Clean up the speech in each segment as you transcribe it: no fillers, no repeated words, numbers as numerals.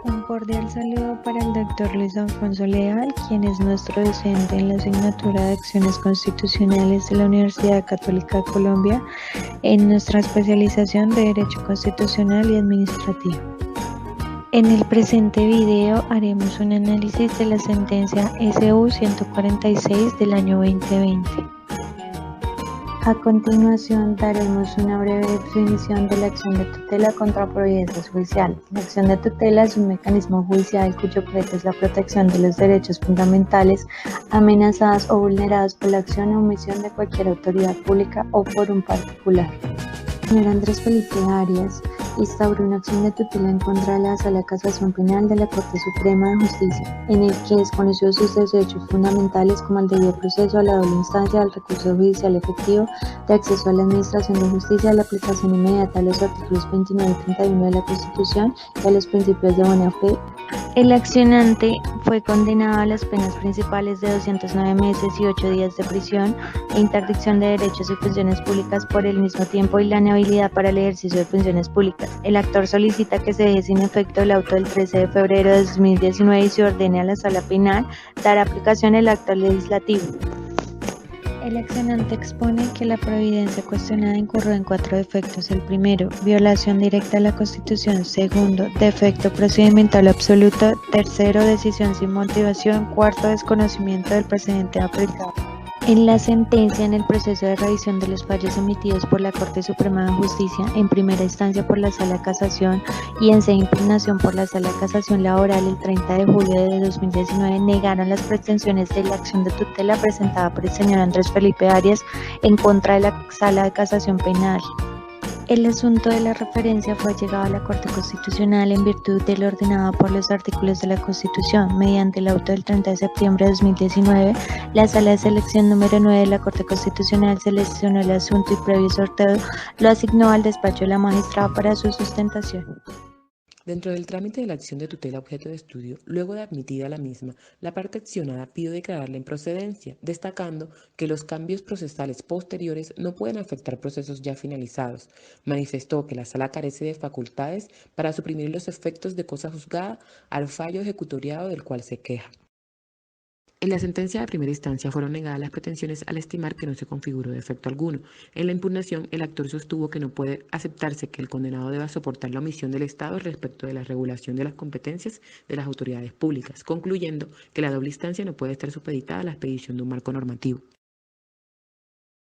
Un cordial saludo para el doctor Luis Alfonso Leal, quien es nuestro docente en la asignatura de Acciones Constitucionales de la Universidad Católica de Colombia, en nuestra especialización de Derecho Constitucional y Administrativo. En el presente video haremos un análisis de la sentencia SU 146 del año 2020. A continuación daremos una breve definición de la acción de tutela contra prohibiciones judiciales. La acción de tutela es un mecanismo judicial cuyo objeto es la protección de los derechos fundamentales amenazados o vulnerados por la acción o omisión de cualquier autoridad pública o por un particular. El señor Andrés Felipe Arias instauró una acción de tutela en contra de la Sala de Casación Penal de la Corte Suprema de Justicia, en el que desconoció sus derechos fundamentales como el debido proceso, a la doble instancia, al recurso judicial efectivo, de acceso a la administración de justicia, a la aplicación inmediata de los artículos 29 y 31 de la Constitución y a los principios de buena fe. El accionante fue condenado a las penas principales de 209 meses y 8 días de prisión e interdicción de derechos y funciones públicas por el mismo tiempo y la inhabilidad para el ejercicio de funciones públicas. El actor solicita que se deje sin efecto el auto del 13 de febrero de 2019 y se ordene a la Sala Penal dar aplicación al acto legislativo. El accionante expone que la providencia cuestionada incurrió en 4 defectos. El primero, violación directa a la Constitución. Segundo, defecto procedimental absoluto. Tercero, decisión sin motivación. Cuarto, desconocimiento del precedente aplicado. En la sentencia, en el proceso de revisión de los fallos emitidos por la Corte Suprema de Justicia, en primera instancia por la Sala de Casación y en segunda impugnación por la Sala de Casación Laboral el 30 de julio de 2019, negaron las pretensiones de la acción de tutela presentada por el señor Andrés Felipe Arias en contra de la Sala de Casación Penal. El asunto de la referencia fue llegado a la Corte Constitucional en virtud de lo ordenado por los artículos de la Constitución. Mediante el auto del 30 de septiembre de 2019, la Sala de Selección número 9 de la Corte Constitucional seleccionó el asunto y previo sorteo lo asignó al despacho de la magistrada para su sustentación. Dentro del trámite de la acción de tutela objeto de estudio, luego de admitida la misma, la parte accionada pidió declararla en procedencia, destacando que los cambios procesales posteriores no pueden afectar procesos ya finalizados. Manifestó que la sala carece de facultades para suprimir los efectos de cosa juzgada al fallo ejecutoriado del cual se queja. En la sentencia de primera instancia fueron negadas las pretensiones al estimar que no se configuró defecto alguno. En la impugnación, el actor sostuvo que no puede aceptarse que el condenado deba soportar la omisión del Estado respecto de la regulación de las competencias de las autoridades públicas, concluyendo que la doble instancia no puede estar supeditada a la expedición de un marco normativo.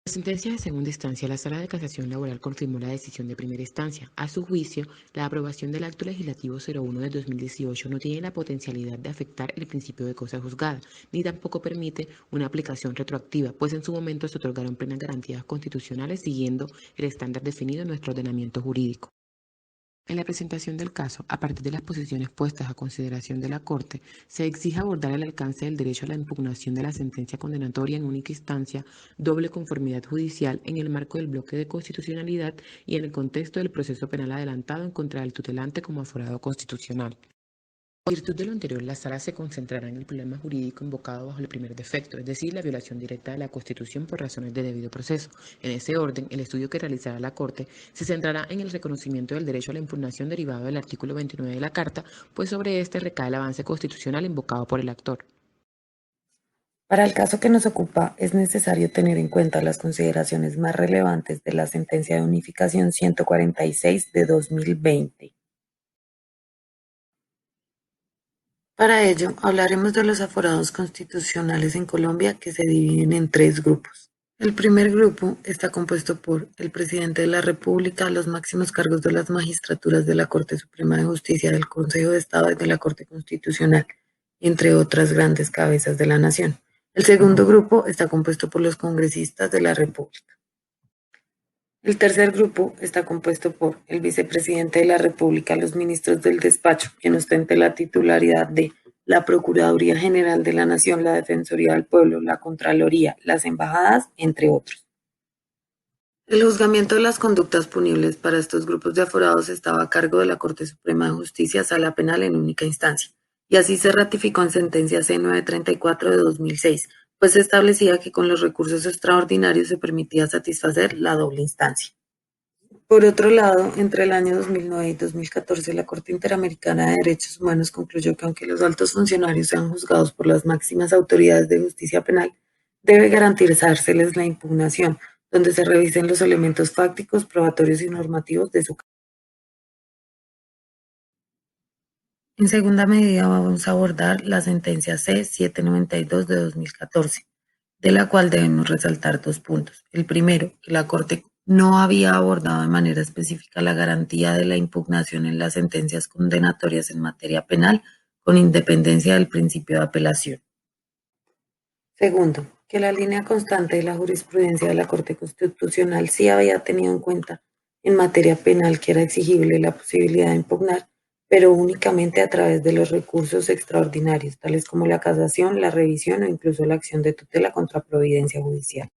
En la sentencia de segunda instancia, la Sala de Casación Laboral confirmó la decisión de primera instancia. A su juicio, la aprobación del Acto Legislativo 01 de 2018 no tiene la potencialidad de afectar el principio de cosa juzgada, ni tampoco permite una aplicación retroactiva, pues en su momento se otorgaron plenas garantías constitucionales siguiendo el estándar definido en nuestro ordenamiento jurídico. En la presentación del caso, a partir de las posiciones puestas a consideración de la Corte, se exige abordar el alcance del derecho a la impugnación de la sentencia condenatoria en única instancia, doble conformidad judicial en el marco del bloque de constitucionalidad y en el contexto del proceso penal adelantado en contra del tutelante como aforado constitucional. En virtud de lo anterior, la Sala se concentrará en el problema jurídico invocado bajo el primer defecto, es decir, la violación directa de la Constitución por razones de debido proceso. En ese orden, el estudio que realizará la Corte se centrará en el reconocimiento del derecho a la impugnación derivado del artículo 29 de la Carta, pues sobre este recae el avance constitucional invocado por el actor. Para el caso que nos ocupa, es necesario tener en cuenta las consideraciones más relevantes de la Sentencia de Unificación 146 de 2020. Para ello, hablaremos de los aforados constitucionales en Colombia, que se dividen en 3 grupos. El primer grupo está compuesto por el presidente de la República, los máximos cargos de las magistraturas de la Corte Suprema de Justicia, del Consejo de Estado y de la Corte Constitucional, entre otras grandes cabezas de la nación. El segundo grupo está compuesto por los congresistas de la República. El tercer grupo está compuesto por el vicepresidente de la República, los ministros del despacho, quien ostente la titularidad de la Procuraduría General de la Nación, la Defensoría del Pueblo, la Contraloría, las embajadas, entre otros. El juzgamiento de las conductas punibles para estos grupos de aforados estaba a cargo de la Corte Suprema de Justicia, Sala Penal en única instancia, y así se ratificó en sentencia C-934 de 2006, pues se establecía que con los recursos extraordinarios se permitía satisfacer la doble instancia. Por otro lado, entre el año 2009 y 2014, la Corte Interamericana de Derechos Humanos concluyó que aunque los altos funcionarios sean juzgados por las máximas autoridades de justicia penal, debe garantizárseles la impugnación, donde se revisen los elementos fácticos, probatorios y normativos de su caso. En segunda medida vamos a abordar la sentencia C-792 de 2014, de la cual debemos resaltar dos puntos. El primero, que la Corte no había abordado de manera específica la garantía de la impugnación en las sentencias condenatorias en materia penal, con independencia del principio de apelación. Segundo, que la línea constante de la jurisprudencia de la Corte Constitucional sí había tenido en cuenta en materia penal que era exigible la posibilidad de impugnar, pero únicamente a través de los recursos extraordinarios, tales como la casación, la revisión o incluso la acción de tutela contra providencia judicial.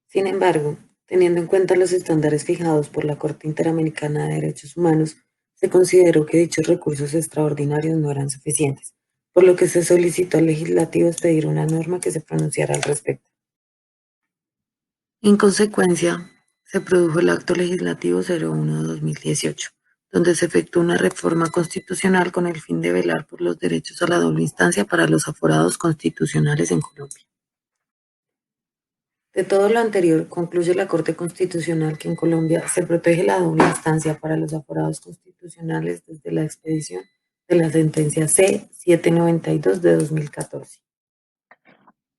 Sin embargo, teniendo en cuenta los estándares fijados por la Corte Interamericana de Derechos Humanos, se consideró que dichos recursos extraordinarios no eran suficientes, por lo que se solicitó al legislativo expedir una norma que se pronunciara al respecto. En consecuencia, se produjo el Acto Legislativo 01/2018, donde se efectuó una reforma constitucional con el fin de velar por los derechos a la doble instancia para los aforados constitucionales en Colombia. De todo lo anterior, concluye la Corte Constitucional que en Colombia se protege la doble instancia para los aforados constitucionales desde la expedición de la sentencia C-792 de 2014.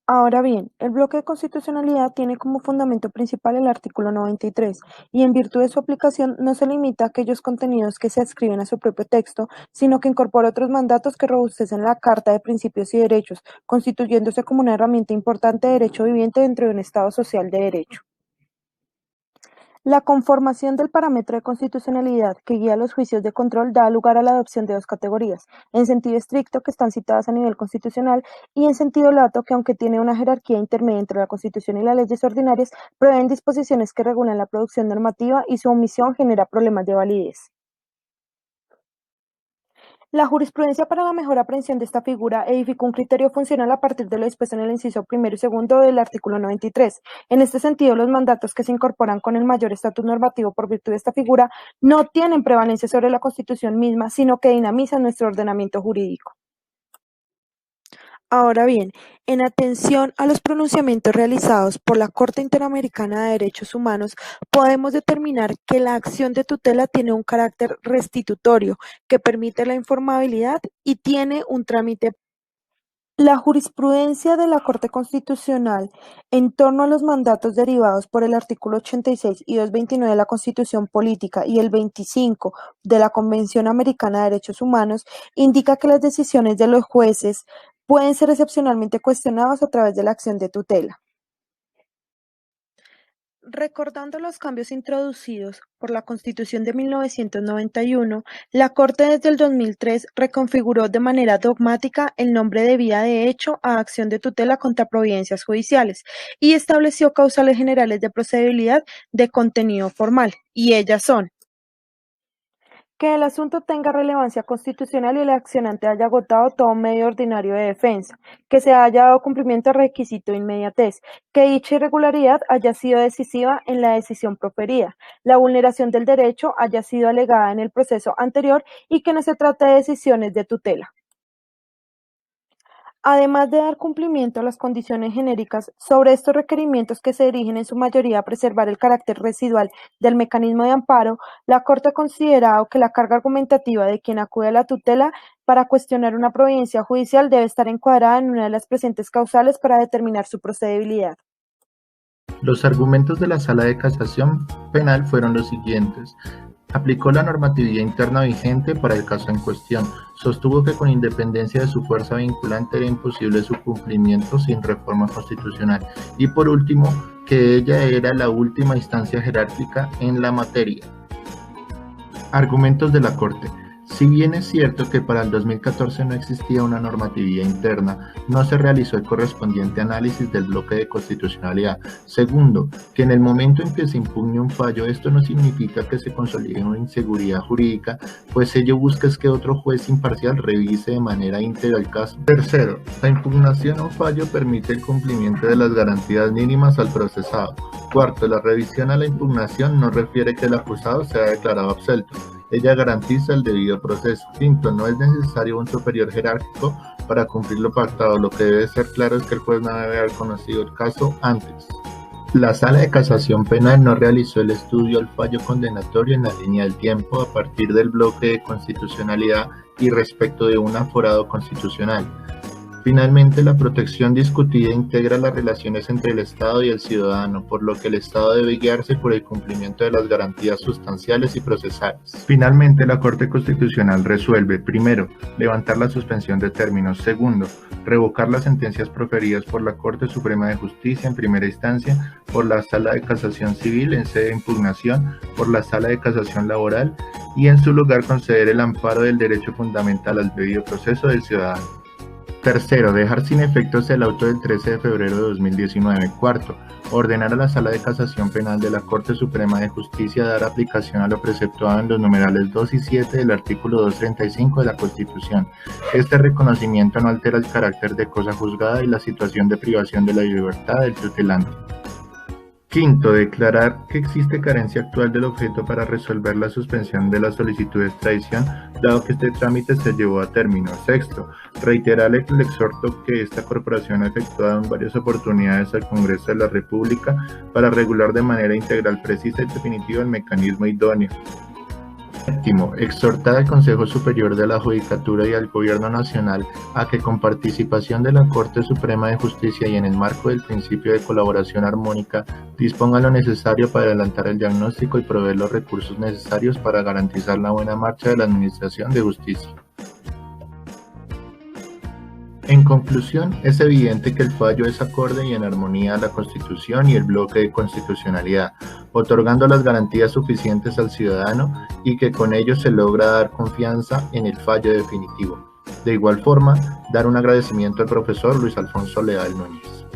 Ahora bien, el bloque de constitucionalidad tiene como fundamento principal el artículo 93, y en virtud de su aplicación no se limita a aquellos contenidos que se adscriben a su propio texto, sino que incorpora otros mandatos que robustecen la Carta de Principios y Derechos, constituyéndose como una herramienta importante de derecho viviente dentro de un Estado social de derecho. La conformación del parámetro de constitucionalidad que guía los juicios de control da lugar a la adopción de dos categorías, en sentido estricto, que están citadas a nivel constitucional, y en sentido lato, que aunque tiene una jerarquía intermedia entre la Constitución y las leyes ordinarias, prevén disposiciones que regulan la producción normativa y su omisión genera problemas de validez. La jurisprudencia para la mejor aprehensión de esta figura edificó un criterio funcional a partir de lo dispuesto en el inciso primero y segundo del artículo 93. En este sentido, los mandatos que se incorporan con el mayor estatus normativo por virtud de esta figura no tienen prevalencia sobre la Constitución misma, sino que dinamizan nuestro ordenamiento jurídico. Ahora bien, en atención a los pronunciamientos realizados por la Corte Interamericana de Derechos Humanos, podemos determinar que la acción de tutela tiene un carácter restitutorio, que permite la informabilidad y tiene un trámite. La jurisprudencia de la Corte Constitucional en torno a los mandatos derivados por el artículo 86 y 229 de la Constitución Política y el 25 de la Convención Americana de Derechos Humanos indica que las decisiones de los jueces pueden ser excepcionalmente cuestionadas a través de la acción de tutela. Recordando los cambios introducidos por la Constitución de 1991, la Corte desde el 2003 reconfiguró de manera dogmática el nombre de vía de hecho a acción de tutela contra providencias judiciales y estableció causales generales de procedibilidad de contenido formal, y ellas son: que el asunto tenga relevancia constitucional y el accionante haya agotado todo medio ordinario de defensa, que se haya dado cumplimiento al requisito de inmediatez, que dicha irregularidad haya sido decisiva en la decisión proferida, la vulneración del derecho haya sido alegada en el proceso anterior y que no se trate de decisiones de tutela. Además de dar cumplimiento a las condiciones genéricas sobre estos requerimientos que se dirigen en su mayoría a preservar el carácter residual del mecanismo de amparo, la Corte ha considerado que la carga argumentativa de quien acude a la tutela para cuestionar una providencia judicial debe estar encuadrada en una de las presentes causales para determinar su procedibilidad. Los argumentos de la Sala de Casación Penal fueron los siguientes. Aplicó la normatividad interna vigente para el caso en cuestión. Sostuvo que con independencia de su fuerza vinculante era imposible su cumplimiento sin reforma constitucional. Y por último, que ella era la última instancia jerárquica en la materia. Argumentos de la Corte. Si bien es cierto que para el 2014 no existía una normatividad interna, no se realizó el correspondiente análisis del bloque de constitucionalidad. Segundo, que en el momento en que se impugne un fallo, esto no significa que se consolide una inseguridad jurídica, pues ello busca es que otro juez imparcial revise de manera íntegra el caso. Tercero, la impugnación a un fallo permite el cumplimiento de las garantías mínimas al procesado. Cuarto, la revisión a la impugnación no refiere que el acusado sea declarado absuelto. Ella garantiza el debido proceso. Quinto, no es necesario un superior jerárquico para cumplir lo pactado. Lo que debe ser claro es que el juez no debe haber conocido el caso antes. La Sala de Casación Penal no realizó el estudio al fallo condenatorio en la línea del tiempo a partir del bloque de constitucionalidad y respecto de un aforado constitucional. Finalmente, la protección discutida integra las relaciones entre el Estado y el ciudadano, por lo que el Estado debe guiarse por el cumplimiento de las garantías sustanciales y procesales. Finalmente, la Corte Constitucional resuelve, primero, levantar la suspensión de términos. Segundo, revocar las sentencias proferidas por la Corte Suprema de Justicia en primera instancia, por la Sala de Casación Civil en sede de impugnación, por la Sala de Casación Laboral y en su lugar conceder el amparo del derecho fundamental al debido proceso del ciudadano. Tercero, dejar sin efectos el auto del 13 de febrero de 2019. Cuarto, ordenar a la Sala de Casación Penal de la Corte Suprema de Justicia dar aplicación a lo preceptuado en los numerales 2 y 7 del artículo 235 de la Constitución. Este reconocimiento no altera el carácter de cosa juzgada y la situación de privación de la libertad del tutelante. Quinto, declarar que existe carencia actual del objeto para resolver la suspensión de la solicitud de extradición, dado que este trámite se llevó a término. Sexto, reiterar el exhorto que esta corporación ha efectuado en varias oportunidades al Congreso de la República para regular de manera integral, precisa y definitiva el mecanismo idóneo. Séptimo, exhortar al Consejo Superior de la Judicatura y al Gobierno Nacional a que con participación de la Corte Suprema de Justicia y en el marco del principio de colaboración armónica dispongan lo necesario para adelantar el diagnóstico y proveer los recursos necesarios para garantizar la buena marcha de la Administración de Justicia. En conclusión, es evidente que el fallo es acorde y en armonía a la Constitución y el bloque de constitucionalidad, otorgando las garantías suficientes al ciudadano y que con ello se logra dar confianza en el fallo definitivo. De igual forma, dar un agradecimiento al profesor Luis Alfonso Leal Núñez.